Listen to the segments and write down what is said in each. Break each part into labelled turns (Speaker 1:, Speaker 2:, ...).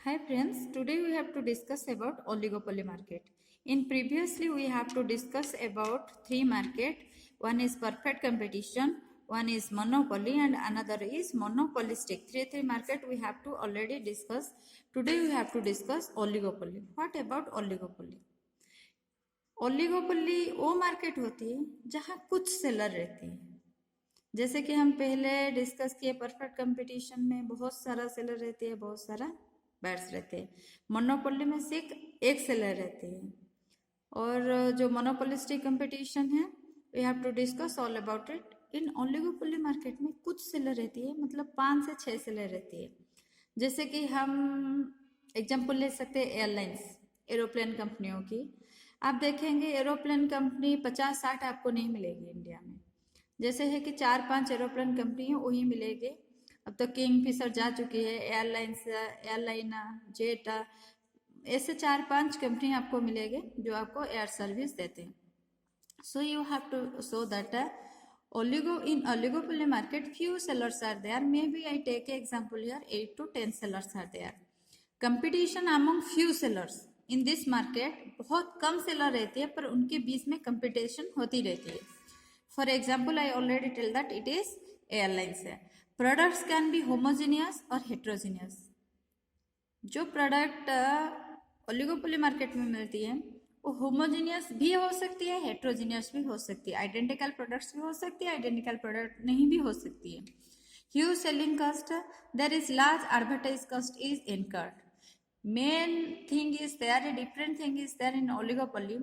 Speaker 1: Hi friends, today we have to discuss about oligopoly market. In previously we have to discuss about three market. One is perfect competition, one is monopoly and another is monopolistic. Three market we have to already discuss. Today we have to discuss oligopoly. What about oligopoly? Oligopoly वो market होती है जहाँ कुछ seller रहते हैं। जैसे कि हम पहले डिस्कस किए परफेक्ट कंपटीशन में बहुत सारा सेलर रहते हैं, बहुत सारा बैट्स रहते हैं। मोनोपोली में सिर्फ एक सेलर रहते हैं। और जो मोनोपोलिस्टिक कंपटीशन है we have to discuss all about it. In oligopoly market में कुछ सेलर रहती है, मतलब 5 से 6 सेलर रहती है। जैसे कि हम एग्जाम्पल ले सकते हैं एयरलाइंस, एरोप्लेन कंपनियों की। आप देखेंगे एरोप्लेन कंपनी 50-60 आपको नहीं मिलेगी इंडिया में। जैसे है कि 4-5 एरोप्लेन कंपनी है वही मिलेगी। अब तो किंग फिशर जा चुकी है, एयरलाइना, जेट, ऐसे 4-5 कंपनी आपको मिलेंगे जो आपको एयर सर्विस देते हैं। So you have to so that in oligopoly market few sellers are there. Maybe I take an example here, 8 to 10 sellers are there. Competition among few sellers in this market, बहुत कम seller रहती है पर उनके बीच में competition होती रहती है। For example I already tell that it is airlines है। प्रोडक्ट्स कैन बी होमोजीनियस और हेट्रोजीनियस। जो प्रोडक्ट ओलिगोपोली मार्केट में मिलती है वो होमोजीनियस भी हो सकती है, हेट्रोजीनियस भी हो सकती है। आइडेंटिकल प्रोडक्ट्स भी हो सकती है, आइडेंटिकल प्रोडक्ट नहीं भी हो सकती है। Huge selling cost, there is large advertise cost is incurred. Main thing is there, different thing is there in oligopoly.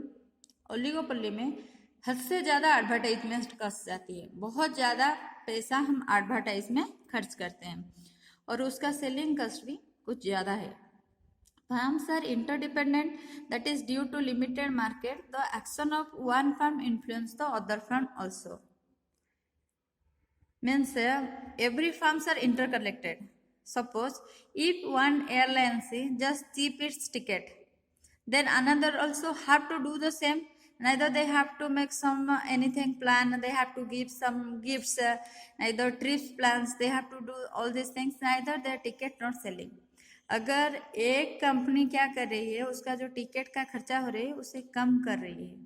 Speaker 1: Oligopoly में हद से ज़्यादा एडवर्टाइजमेंट कॉस्ट जाती है, बहुत ज़्यादा पैसा हम एडवर्टाइज में खर्च करते हैं और उसका सेलिंग कॉस्ट भी कुछ ज़्यादा है। Firms are interdependent, that is due to limited market. The action of one firm influence the other firm also. Means every firms are interconnected. Suppose if one airline just cheap its ticket, then another also have to do the same. Neither they have to make some anything plan, they have to give some gifts, neither trips plans, they have to do all these things. Neither their ticket not selling. अगर एक company क्या कर रही है, उसका जो ticket का खर्चा हो रही है उसे कम कर रही है,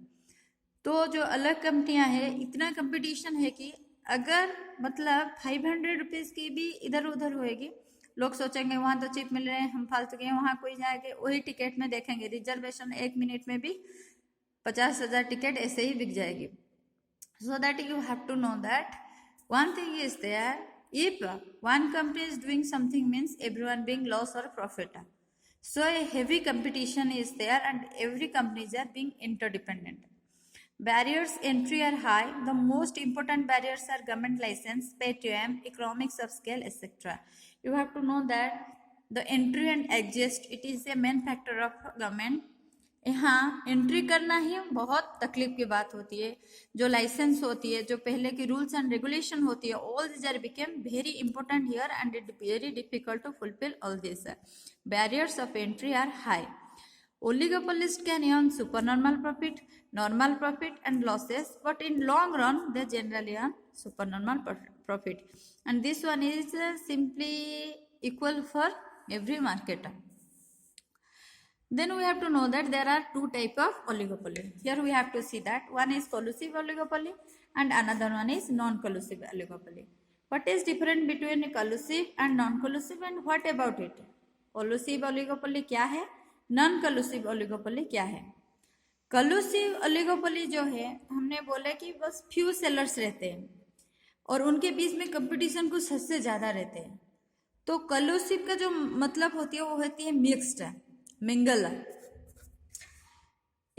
Speaker 1: तो जो अलग कंपनियां हैं इतना कंपटीशन है कि अगर मतलब 500 रुपीज़ की भी इधर उधर होएगी, लोग सोचेंगे वहाँ तो चिप मिल रहे हैं, हम फालतू के वहाँ कोई जाएंगे, वही टिकट में देखेंगे रिजर्वेशन 1 मिनट में भी 50,000 टिकट ऐसे ही बिक जाएगी। So that you have to know that one thing is there, if one company is doing something means everyone being loss or profit. So a heavy competition is there and every companies are being interdependent. Barriers entry are high. The most important barriers are government license, pay to earn, economics of scale, etc. You have to know that the entry and exist, it is a main factor of government. यहाँ entry करना ही बहुत तकलीफ की बात होती है। जो licence होती है, जो पहले की रूल्स एंड रेगुलेशन होती है, all this are became very important here and it very difficult to fulfil all this. Barriers of entry are high. Oligopolists can earn supernormal profit, normal profit and losses, but in long run they generally earn supernormal profit, and this one is simply equal for every market. Then we have to know that there are two types of oligopoly. Here we have to see that one is collusive oligopoly and another one is non-collusive oligopoly. What is different between collusive and non-collusive and what about it? Collusive oligopoly क्या है, non-collusive oligopoly क्या है? Collusive oligopoly जो है, हमने बोला कि बस few sellers रहते हैं और उनके बीच में कंपटीशन कुछ हद से ज़्यादा रहते हैं। तो collusive का जो मतलब होती है वो होती है मिक्स्ड, मिंगल।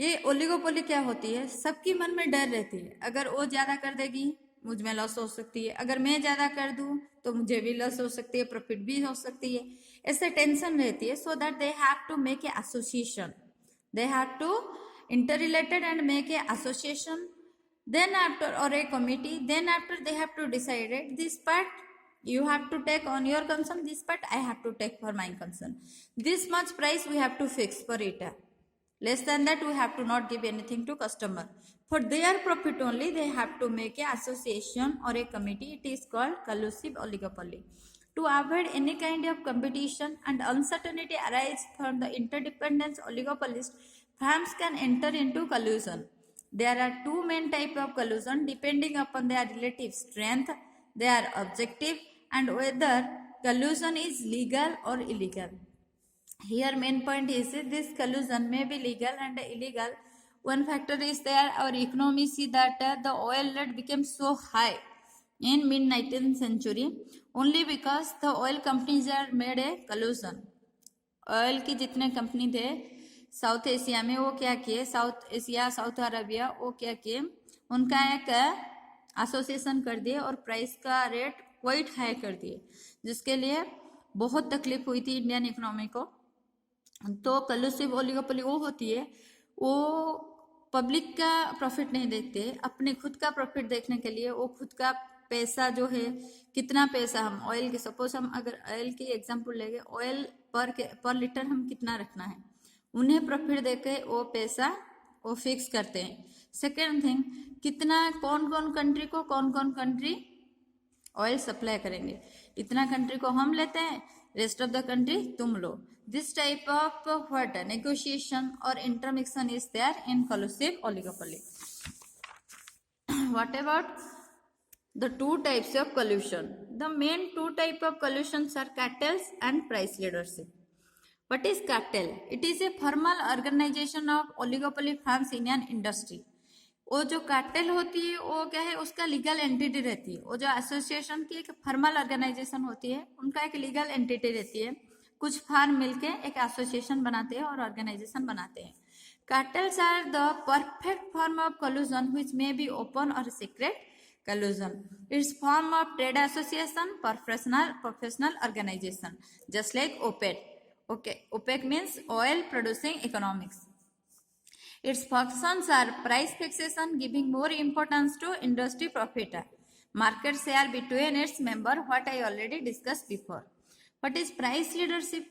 Speaker 1: ये ओलिगोपोली क्या होती है, सबकी मन में डर रहती है, अगर वो ज़्यादा कर देगी मुझ में लॉस हो सकती है, अगर मैं ज़्यादा कर दूं तो मुझे भी लॉस हो सकती है, प्रॉफिट भी हो सकती है, ऐसे टेंशन रहती है। So that they have to make a association, they have to inter related and make a association, then after और a committee, then after they have to decided this part you have to take on your concern, this part I have to take for my concern, this much price we have to fix for it, less than that we have to not give anything to customer. For their profit only they have to make a association or a committee, it is called collusive oligopoly. To avoid any kind of competition and uncertainty arise from the interdependence oligopolist, firms can enter into collusion. There are two main types of collusion depending upon their relative strength, their objective, and whether collusion is legal or illegal. Here main point is this collusion may be legal and illegal. One factor is there our economy see that the oil rate became so high in mid 19th century only because the oil companies are made a collusion. Oil की जितने company थे south Asia में वो क्या किए, south Asia south Arabia वो क्या किए, उनका एक एसोसिएशन कर दिए और प्राइस का रेट क्वाइट हाई कर दिए, जिसके लिए बहुत तकलीफ हुई थी इंडियन इकोनॉमी को. तो कलुसिव ओलिगोपोली वो होती है वो पब्लिक का प्रॉफिट नहीं देखते, अपने खुद का प्रॉफिट देखने के लिए वो खुद का पैसा जो है कितना पैसा हम ऑयल के सपोज हम अगर ऑयल की एग्जांपल लेंगे ऑयल पर लीटर हम कितना रखना है, उन्हें प्रॉफिट देके वो पैसा वो फिक्स करते हैं. सेकेंड थिंग कितना कौन कौन कंट्री ऑयल सप्लाई करेंगे, इतना कंट्री को हम लेते हैं रेस्ट ऑफ द कंट्री तुम लो. This type of what negotiation और intermission is there in collusive oligopoly. What about the two types of collusion? The main two type of collusions are cartels and price leadership. What is cartel? It is a formal organization of oligopoly firms in an industry. वो जो cartel होती है वो क्या है, उसका legal entity रहती है. वो जो एसोसिएशन की एक फॉर्मल ऑर्गेनाइजेशन होती है उनका एक लीगल एंटिटी रहती है. कुछ फार्म मिलके एक एसोसिएशन बनाते हैं और ऑर्गेनाइजेशन बनाते हैं. Cartels are the perfect form of collusion which may be open or secret collusion. It's form of trade association, professional organization, just like OPEC. Okay, OPEC means oil producing economics. Its functions are price fixation, giving more importance to industry profit, market share between its member, what I already discussed before. What is price leadership?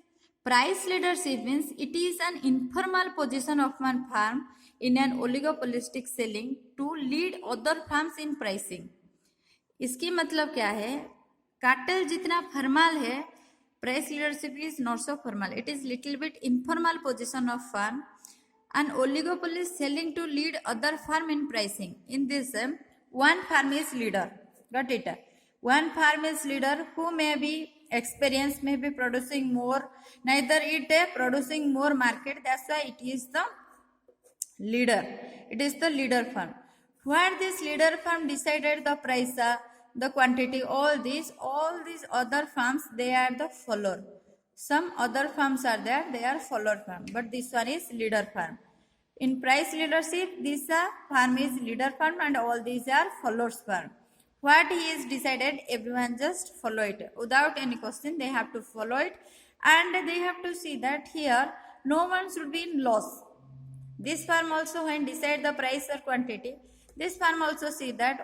Speaker 1: Price leadership means it is an informal position of one firm in an oligopolistic selling to lead other firms in pricing. इसकी मतलब क्या है, cartel जितना formal है price leadership is not so formal, it is little bit informal position of firm and oligopoly is selling to lead other firm in pricing. In this one firm is leader, got it? One firm is leader who may be experienced, may be producing more, neither it producing more market, that's why it is the leader. It is the leader firm. Where this leader firm decided the price, the quantity, all these other firms, they are the follower. Some other firms are there, they are follower firm, but this one is leader firm. In price leadership, this firm is leader firm and all these are followers firm. What he is decided, everyone just follow it without any question. They have to follow it and they have to see that here no one should be in loss. This firm also when decide the price or quantity, this firm also see that